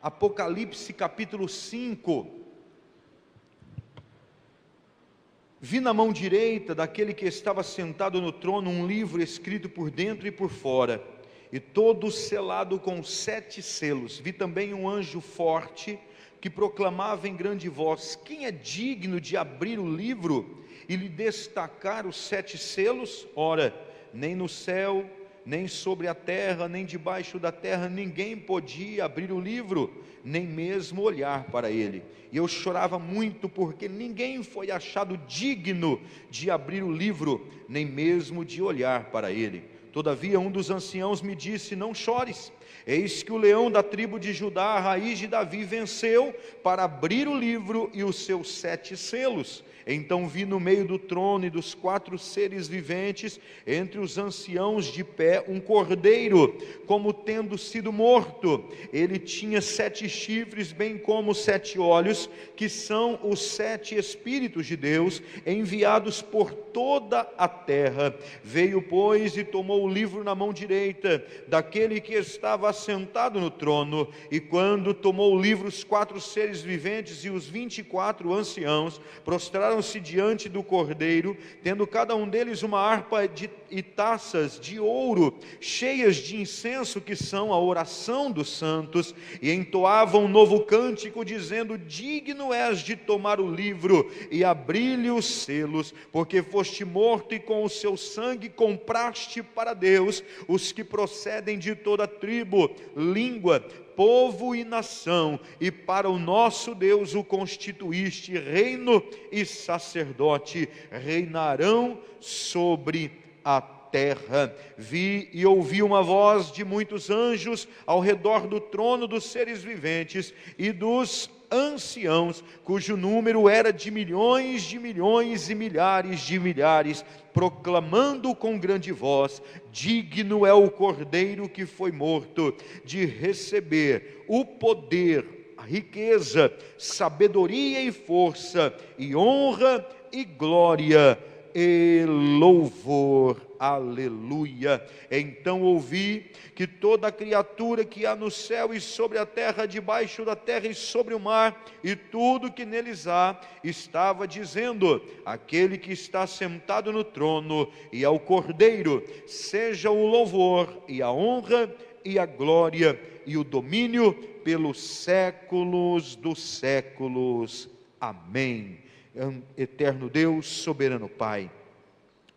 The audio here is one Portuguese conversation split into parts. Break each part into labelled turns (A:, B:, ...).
A: Apocalipse capítulo 5. Vi na mão direita daquele que estava sentado no trono um livro escrito por dentro e por fora, e todo selado com 7 selos. Vi também um anjo forte que proclamava em grande voz: quem é digno de abrir o livro e lhe destacar os 7 selos? Ora, nem no céu, nem sobre a terra, nem debaixo da terra, ninguém podia abrir o livro, nem mesmo olhar para ele. E eu chorava muito, porque ninguém foi achado digno de abrir o livro, nem mesmo de olhar para ele. Todavia um dos anciãos me disse: não chores, eis que o leão da tribo de Judá, a raiz de Davi, venceu para abrir o livro e os seus 7 selos. Então vi no meio do trono e dos 4 seres viventes, entre os anciãos de pé, um cordeiro, como tendo sido morto. Ele tinha 7 chifres, bem como 7 olhos, que são os 7 Espíritos de Deus, enviados por toda a terra. Veio, pois, e tomou o livro na mão direita daquele que estava assentado no trono. E quando tomou o livro, os 4 seres viventes e os 24 anciãos prostraram-se diante do cordeiro, tendo cada um deles uma harpa e taças de ouro, cheias de incenso, que são a oração dos santos, e entoavam um novo cântico, dizendo: digno és de tomar o livro e abrir-lhe os selos, porque foste morto e com o seu sangue compraste para Deus os que procedem de toda tribo, língua, povo e nação, e para o nosso Deus o constituíste reino e sacerdote, reinarão sobre a terra. Vi e ouvi uma voz de muitos anjos ao redor do trono dos seres viventes e dos anciãos, cujo número era de milhões e milhares de milhares, proclamando com grande voz: digno é o cordeiro que foi morto de receber o poder, a riqueza, sabedoria e força, e honra e glória e louvor. Aleluia. Então ouvi que toda criatura que há no céu e sobre a terra, debaixo da terra e sobre o mar, e tudo que neles há, estava dizendo: aquele que está sentado no trono e ao Cordeiro, seja o louvor e a honra e a glória e o domínio pelos séculos dos séculos. Amém. Eterno Deus, soberano Pai,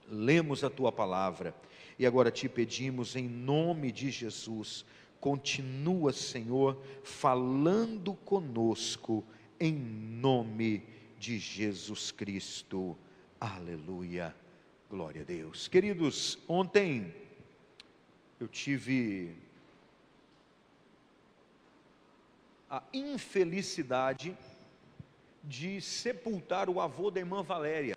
A: lemos a Tua palavra e agora te pedimos em nome de Jesus, continua, Senhor, falando conosco em nome de Jesus Cristo. Aleluia, glória a Deus. Queridos, ontem eu tive a infelicidade de sepultar o avô da irmã Valéria.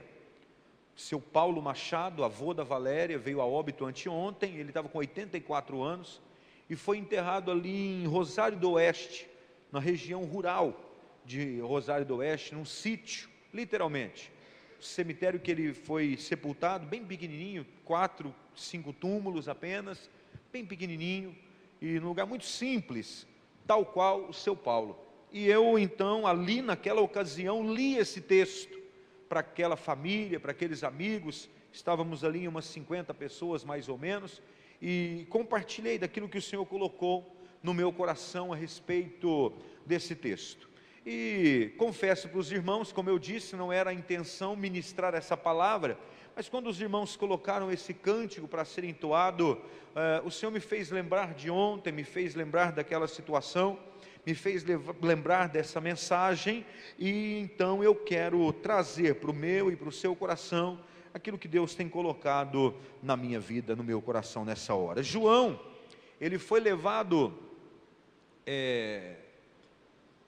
A: Seu Paulo Machado, avô da Valéria, veio a óbito anteontem. Ele estava com 84 anos e foi enterrado ali em Rosário do Oeste, na região rural de Rosário do Oeste, num sítio, literalmente. O cemitério que ele foi sepultado, bem pequenininho, 4, 5 túmulos apenas, bem pequenininho, e num lugar muito simples, tal qual o seu Paulo. E eu então, ali naquela ocasião, li esse texto para aquela família, para aqueles amigos. Estávamos ali umas 50 pessoas mais ou menos, e compartilhei daquilo que o Senhor colocou no meu coração a respeito desse texto. E confesso para os irmãos, como eu disse, não era a intenção ministrar essa palavra, mas quando os irmãos colocaram esse cântico para ser entoado, o Senhor me fez lembrar de ontem, me fez lembrar daquela situação, me fez lembrar dessa mensagem, e então eu quero trazer para o meu e para o seu coração aquilo que Deus tem colocado na minha vida, no meu coração nessa hora. João, ele foi levado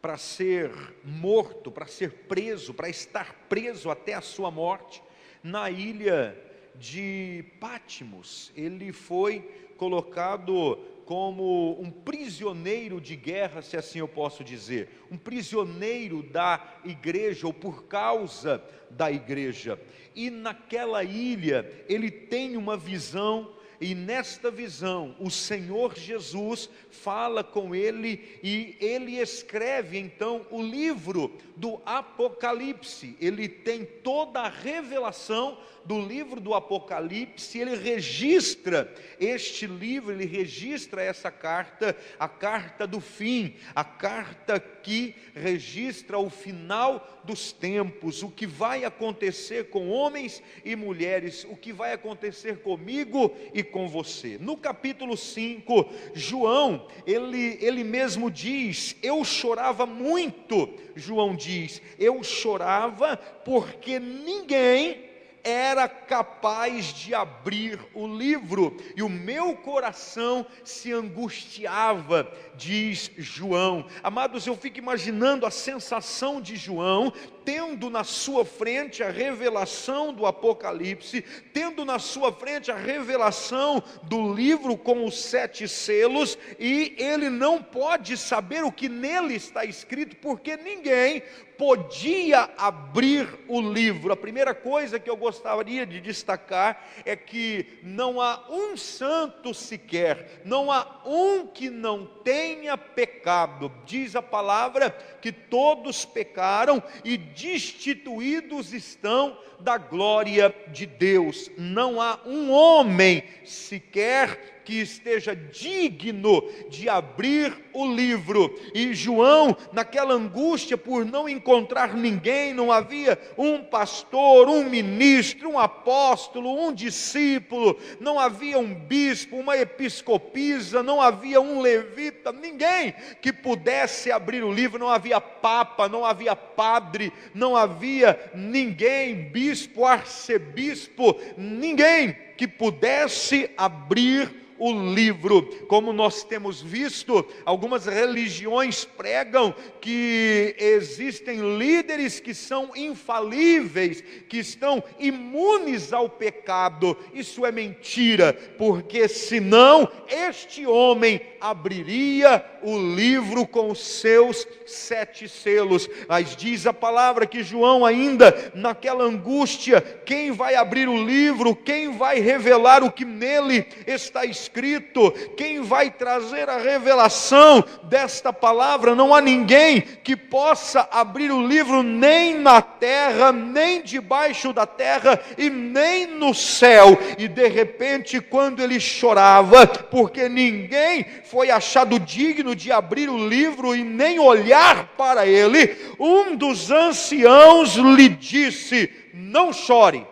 A: para ser morto, para ser preso, para estar preso até a sua morte, na ilha de Pátimos. Ele foi colocado como um prisioneiro de guerra, se assim eu posso dizer, um prisioneiro da igreja, ou por causa da igreja. E naquela ilha, ele tem uma visão e nesta visão, o Senhor Jesus fala com ele e ele escreve então o livro do Apocalipse. Ele tem toda a revelação do livro do Apocalipse, ele registra este livro, ele registra essa carta, a carta do fim, a carta que registra o final dos tempos, o que vai acontecer com homens e mulheres, o que vai acontecer comigo e com você. No capítulo 5, João, ele mesmo diz: eu chorava muito. João diz: eu chorava porque ninguém era capaz de abrir o livro, e o meu coração se angustiava, diz João. Amados, eu fico imaginando a sensação de João, tendo na sua frente a revelação do Apocalipse, tendo na sua frente a revelação do livro com os 7 selos, e ele não pode saber o que nele está escrito, porque ninguém podia abrir o livro. A primeira coisa que eu gostaria de destacar é que não há um santo sequer, não há um que não tenha pecado. Diz a palavra que todos pecaram e destituídos estão da glória de Deus. Não há um homem sequer que esteja digno de abrir o livro. E João, naquela angústia por não encontrar ninguém, não havia um pastor, um ministro, um apóstolo, um discípulo, não havia um bispo, uma episcopisa, não havia um levita, ninguém que pudesse abrir o livro. Não havia papa, não havia padre, não havia ninguém, bispo, arcebispo, ninguém que pudesse abrir o livro. Como nós temos visto, algumas religiões pregam que existem líderes que são infalíveis, que estão imunes ao pecado. Isso é mentira, porque senão este homem abriria o livro com os seus 7 selos. Mas diz a palavra que João, ainda naquela angústia, quem vai abrir o livro, quem vai revelar o que nele está escrito, quem vai trazer a revelação desta palavra? Não há ninguém que possa abrir o livro, nem na terra, nem debaixo da terra e nem no céu. E de repente, quando ele chorava, porque ninguém foi achado digno de abrir o livro e nem olhar para ele, um dos anciãos lhe disse: não chore,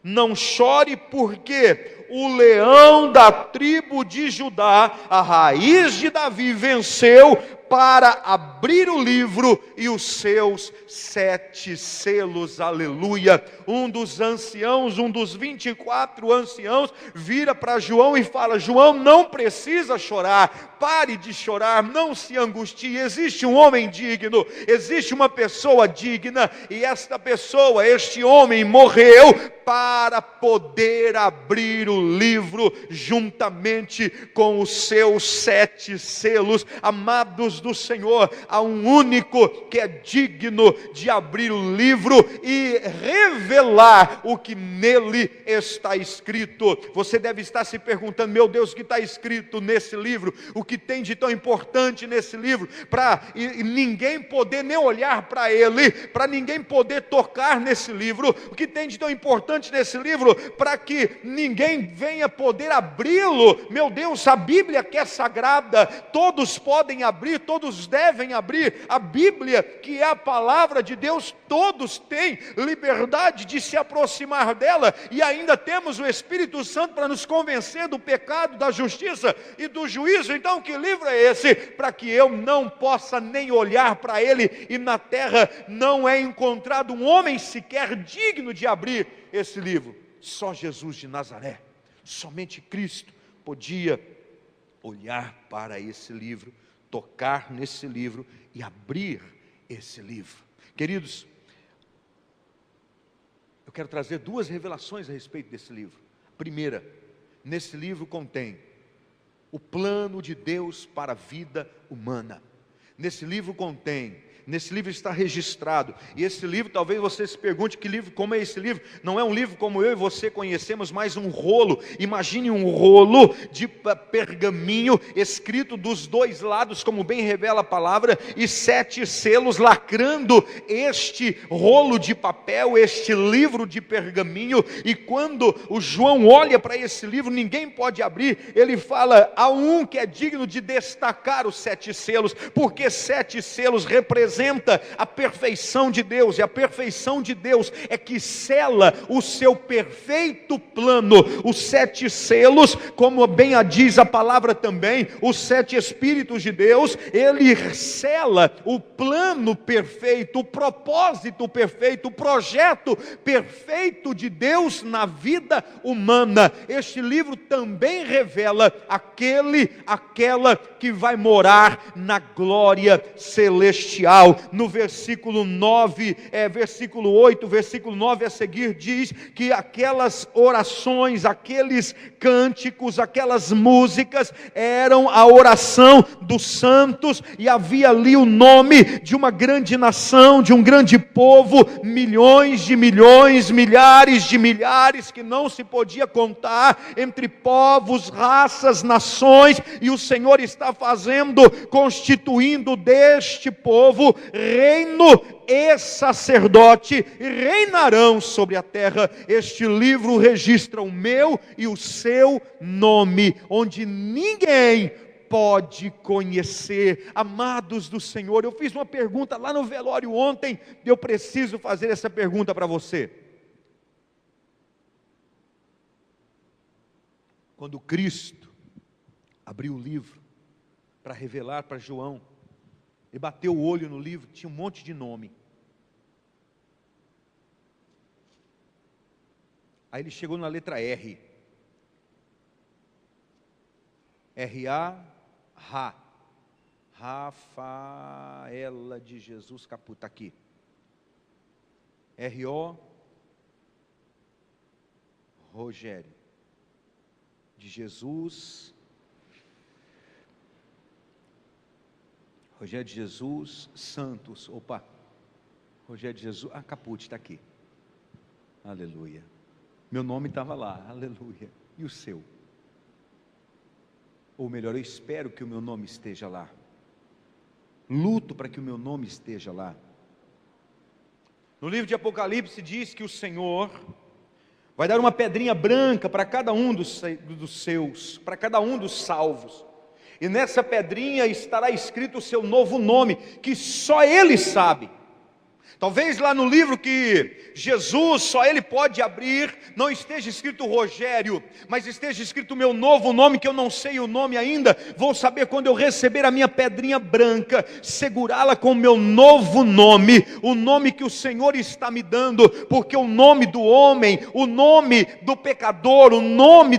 A: não chore, porque o leão da tribo de Judá, a raiz de Davi, venceu para abrir o livro e os seus 7 selos. Aleluia. Um dos anciãos, um dos 24 anciãos, vira para João e fala: João, não precisa chorar, pare de chorar, não se angustie. Existe um homem digno, existe uma pessoa digna, e esta pessoa, este homem, morreu para poder abrir o livro juntamente com os seus 7 selos. Amados do Senhor, há um único que é digno de abrir o livro e revelar o que nele está escrito. Você deve estar se perguntando: meu Deus, o que está escrito nesse livro? O que tem de tão importante nesse livro, para ninguém poder nem olhar para ele, para ninguém poder tocar nesse livro? O que tem de tão importante nesse livro, para que ninguém venha poder abri-lo? Meu Deus, a Bíblia que é sagrada, todos podem abrir, todos devem abrir. A Bíblia, que é a palavra de Deus, todos têm liberdade de se aproximar dela, e ainda temos o Espírito Santo para nos convencer do pecado, da justiça e do juízo. Então, que livro é esse, para que eu não possa nem olhar para ele? E na terra não é encontrado um homem sequer digno de abrir esse livro. Só Jesus de Nazaré, somente Cristo podia olhar para esse livro, tocar nesse livro e abrir esse livro. Queridos, eu quero trazer 2 revelações a respeito desse livro. Primeira, nesse livro contém o plano de Deus para a vida humana. Nesse livro contém Nesse livro está registrado. E esse livro, talvez você se pergunte que livro, como é esse livro? Não é um livro como eu e você conhecemos, mas um rolo. Imagine um rolo de pergaminho escrito dos dois lados, como bem revela a palavra, e 7 selos lacrando este rolo de papel, este livro de pergaminho. E quando o João olha para esse livro, ninguém pode abrir. Ele fala: há um que é digno de destacar os 7 selos, porque 7 selos representam a perfeição de Deus, e a perfeição de Deus é que sela o seu perfeito plano. Os 7 selos, como bem a diz a palavra também, os 7 Espíritos de Deus, ele sela o plano perfeito, o propósito perfeito, o projeto perfeito de Deus na vida humana. Este livro também revela aquela que vai morar na glória celestial. No versículo 9, versículo 8, versículo 9 a seguir diz que aquelas orações, aqueles cânticos, aquelas músicas eram a oração dos santos, e havia ali o nome de uma grande nação, de um grande povo, milhões de milhões, milhares de milhares, que não se podia contar, entre povos, raças, nações, e o Senhor está constituindo deste povo reino e sacerdote, e reinarão sobre a terra. Este livro registra o meu e o seu nome, onde ninguém pode conhecer. Amados do Senhor, eu fiz uma pergunta lá no velório ontem, eu preciso fazer essa pergunta para você. Quando Cristo abriu o livro para revelar para João, e bateu o olho no livro, tinha um monte de nome. Aí ele chegou na letra R. R-A-Ra. Rafaela de Jesus Capu, está aqui. R-O. Rogério. De Jesus. Rogério de Jesus Santos. Opa. Rogério de Jesus. Caput está aqui. Aleluia. Meu nome estava lá. Aleluia. E o seu? Ou melhor, eu espero que o meu nome esteja lá. Luto para que o meu nome esteja lá. No livro de Apocalipse diz que o Senhor vai dar uma pedrinha branca para cada um dos seus, para cada um dos salvos. E nessa pedrinha estará escrito o seu novo nome, que só Ele sabe. Talvez lá no livro que Jesus, só Ele pode abrir, não esteja escrito Rogério, mas esteja escrito o meu novo nome, que eu não sei o nome ainda. Vou saber quando eu receber a minha pedrinha branca, segurá-la com o meu novo nome, o nome que o Senhor está me dando, porque o nome do homem, o nome do pecador, o nome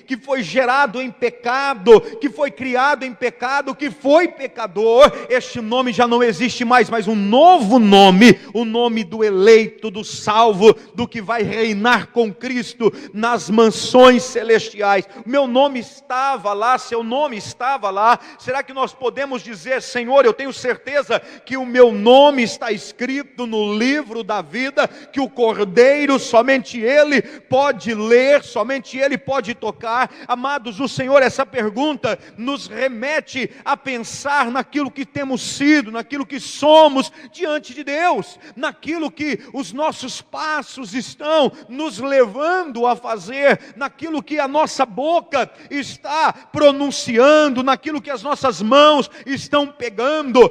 A: que foi gerado em pecado, que foi criado em pecado, que foi pecador, este nome já não existe mais, mas um novo nome, o nome do eleito, do salvo, do que vai reinar com Cristo nas mansões celestiais. Meu nome estava lá, seu nome estava lá. Será que nós podemos dizer: Senhor, eu tenho certeza que o meu nome está escrito no livro da vida, que o Cordeiro, somente Ele pode ler, somente Ele pode tocar? Amados do Senhor, essa pergunta nos remete a pensar naquilo que temos sido, naquilo que somos diante de Deus, naquilo que os nossos passos estão nos levando a fazer, naquilo que a nossa boca está pronunciando, naquilo que as nossas mãos estão pegando.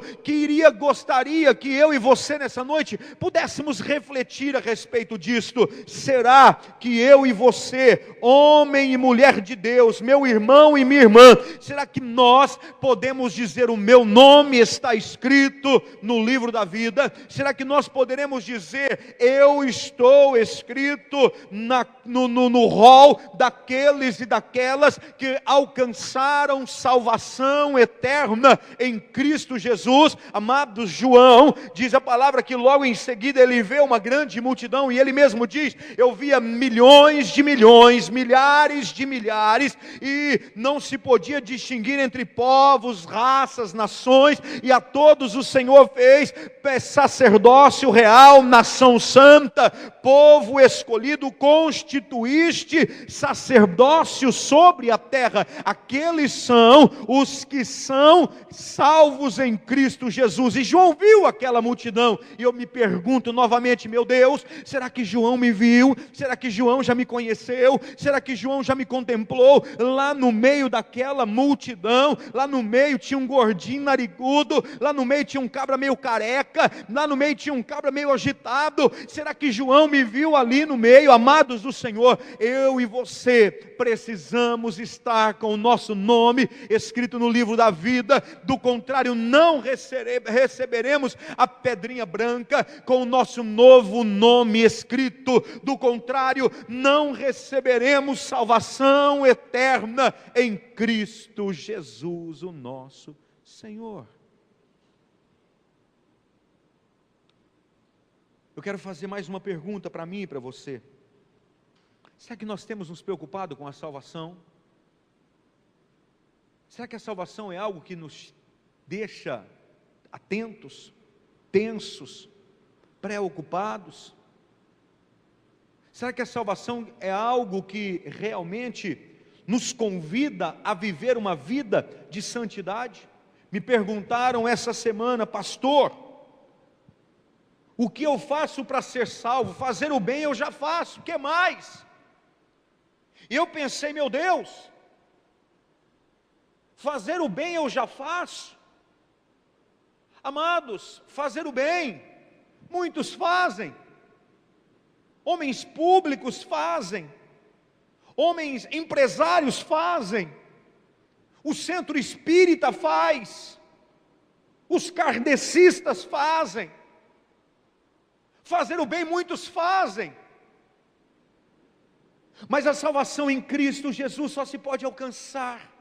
A: Gostaria que eu e você nessa noite pudéssemos refletir a respeito disto. Será que eu e você, homem e mulher de Deus, meu irmão e minha irmã, será que nós podemos dizer: o meu nome está escrito no livro da vida? Será que nós poderemos dizer: eu estou escrito no rol daqueles e daquelas que alcançaram salvação eterna em Cristo Jesus? Amados, João, diz a palavra que logo em seguida ele vê uma grande multidão, e ele mesmo diz: eu via milhões de milhões, milhares de milhares, e não se podia distinguir entre povos, raças, nações, e a todos o Senhor fez sacerdócio real, nação santa, povo escolhido, constituíste sacerdócio sobre a terra. Aqueles são os que são salvos em Cristo Jesus. E João viu aquela multidão, e eu me pergunto novamente: meu Deus, será que João me viu? Será que João já me conheceu? Será que João já me contemplou? Lá no meio daquela multidão, lá no meio tinha um gordinho narigudo, lá no meio tinha um cabra meio careca, lá no meio tinha um cabra meio agitado. Será que João me viu ali no meio? Amados do Senhor, eu e você precisamos estar com o nosso nome escrito no livro da vida. Do contrário, não receberemos a pedrinha branca com o nosso novo nome escrito. Do contrário, não receberemos salvação eterna em Cristo Jesus, o nosso Senhor. Eu quero fazer mais uma pergunta para mim e para você. Será que nós temos nos preocupado com a salvação? Será que a salvação é algo que nos deixa atentos, tensos, preocupados? Será que a salvação é algo que realmente nos convida a viver uma vida de santidade? Me perguntaram essa semana: pastor, o que eu faço para ser salvo? Fazer o bem eu já faço, o que mais? E eu pensei: meu Deus, fazer o bem eu já faço. Amados, fazer o bem, muitos fazem, homens públicos fazem, homens empresários fazem, o centro espírita faz, os kardecistas fazem. Fazer o bem muitos fazem, mas a salvação em Cristo Jesus só se pode alcançar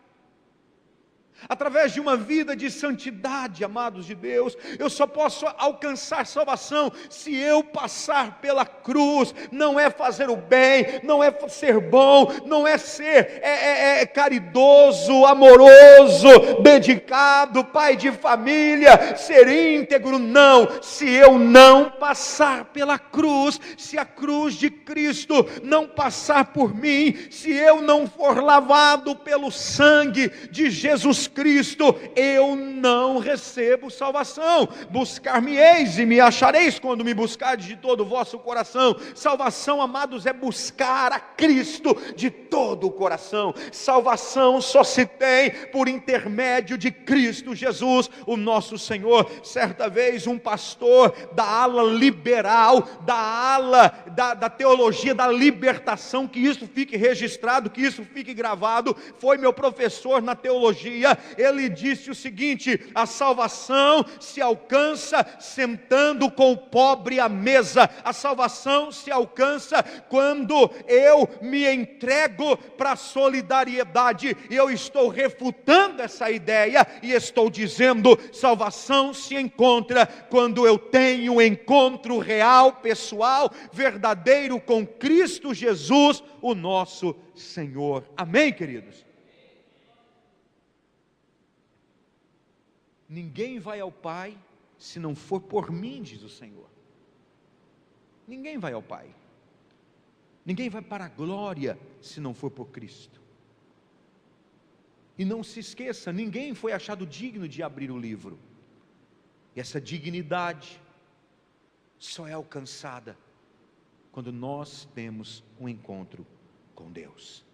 A: através de uma vida de santidade, amados de Deus. Eu só posso alcançar salvação se eu passar pela cruz. Não é fazer o bem, não é ser bom, não é ser caridoso, amoroso, dedicado, pai de família, ser íntegro, não. Se eu não passar pela cruz, se a cruz de Cristo não passar por mim, se eu não for lavado pelo sangue de Jesus Cristo, eu não recebo salvação. Buscar-me-eis e me achareis quando me buscardes de todo o vosso coração. Salvação, amados, é buscar a Cristo de todo o coração. Salvação só se tem por intermédio de Cristo Jesus, o nosso Senhor. Certa vez um pastor da ala liberal, da ala da teologia da libertação, que isso fique registrado, que isso fique gravado, foi meu professor na teologia. Ele disse o seguinte: a salvação se alcança sentando com o pobre à mesa. A salvação se alcança quando eu me entrego para a solidariedade. E eu estou refutando essa ideia e estou dizendo: salvação se encontra quando eu tenho um encontro real, pessoal, verdadeiro com Cristo Jesus, o nosso Senhor. Amém, queridos? Ninguém vai ao Pai se não for por mim, diz o Senhor. Ninguém vai ao Pai. Ninguém vai para a glória se não for por Cristo. E não se esqueça, ninguém foi achado digno de abrir o livro. E essa dignidade só é alcançada quando nós temos um encontro com Deus.